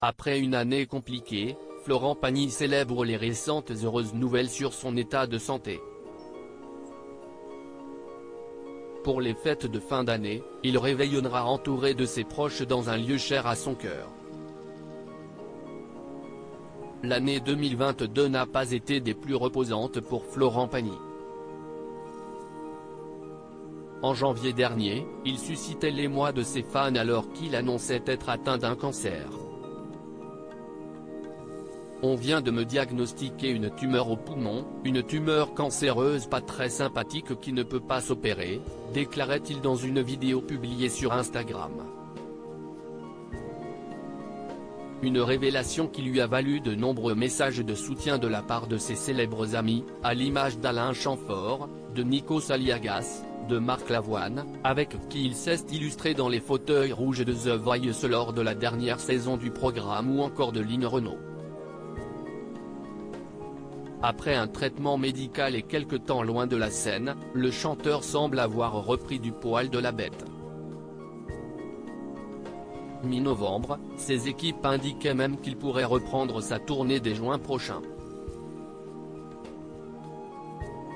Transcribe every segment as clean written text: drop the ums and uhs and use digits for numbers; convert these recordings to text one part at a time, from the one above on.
Après une année compliquée, Florent Pagny célèbre les récentes heureuses nouvelles sur son état de santé. Pour les fêtes de fin d'année, il réveillonnera entouré de ses proches dans un lieu cher à son cœur. L'année 2022 n'a pas été des plus reposantes pour Florent Pagny. En janvier dernier, il suscitait l'émoi de ses fans alors qu'il annonçait être atteint d'un cancer. On vient de me diagnostiquer une tumeur au poumon, une tumeur cancéreuse pas très sympathique qui ne peut pas s'opérer, déclarait-il dans une vidéo publiée sur Instagram. Une révélation qui lui a valu de nombreux messages de soutien de la part de ses célèbres amis, à l'image d'Alain Chamfort, de Nikos Aliagas, de Marc Lavoine, avec qui il s'est illustré dans les fauteuils rouges de The Voice lors de la dernière saison du programme ou encore de Line Renaud. Après un traitement médical et quelque temps loin de la scène, le chanteur semble avoir repris du poil de la bête. Mi-novembre, ses équipes indiquaient même qu'il pourrait reprendre sa tournée dès juin prochain.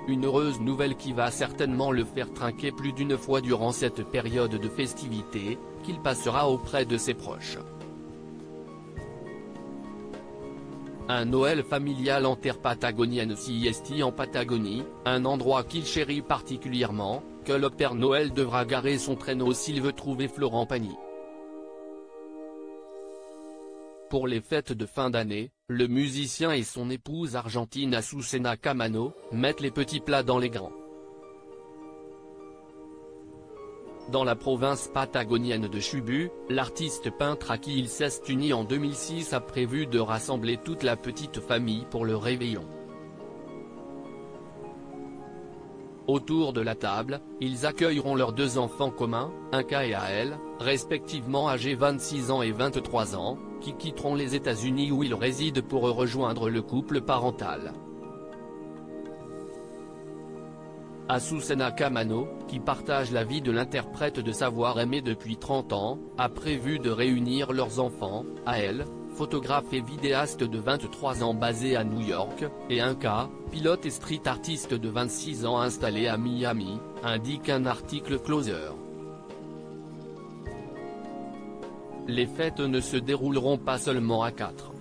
Une heureuse nouvelle qui va certainement le faire trinquer plus d'une fois durant cette période de festivités, qu'il passera auprès de ses proches. Un Noël familial en terre patagonienne CIST en Patagonie, un endroit qu'il chérit particulièrement, que le Père Noël devra garer son traîneau s'il veut trouver Florent Pagny. Pour les fêtes de fin d'année, le musicien et son épouse argentine Azucena Camano, mettent les petits plats dans les grands. Dans la province patagonienne de Chubut, l'artiste peintre à qui il s'est uni en 2006 a prévu de rassembler toute la petite famille pour le réveillon. Autour de la table, ils accueilleront leurs deux enfants communs, Inca et Ael, respectivement âgés 26 ans et 23 ans, qui quitteront les États-Unis où ils résident pour rejoindre le couple parental. Azucena Camano, qui partage la vie de l'interprète de Savoir-aimer depuis 30 ans, a prévu de réunir leurs enfants, Ael, photographe et vidéaste de 23 ans basé à New York, et Inca, pilote et street artiste de 26 ans installé à Miami, indique un article Closer. Les fêtes ne se dérouleront pas seulement à 4.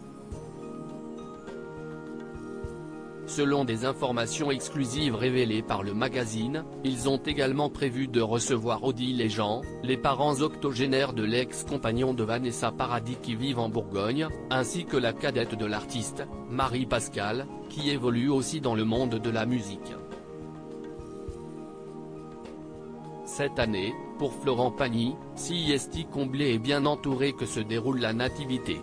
Selon des informations exclusives révélées par le magazine, ils ont également prévu de recevoir Odile et Jean, les parents octogénaires de l'ex-compagnon de Vanessa Paradis qui vivent en Bourgogne, ainsi que la cadette de l'artiste, Marie Pascal, qui évolue aussi dans le monde de la musique. Cette année, pour Florent Pagny, si est comblé et bien entouré que se déroule la nativité.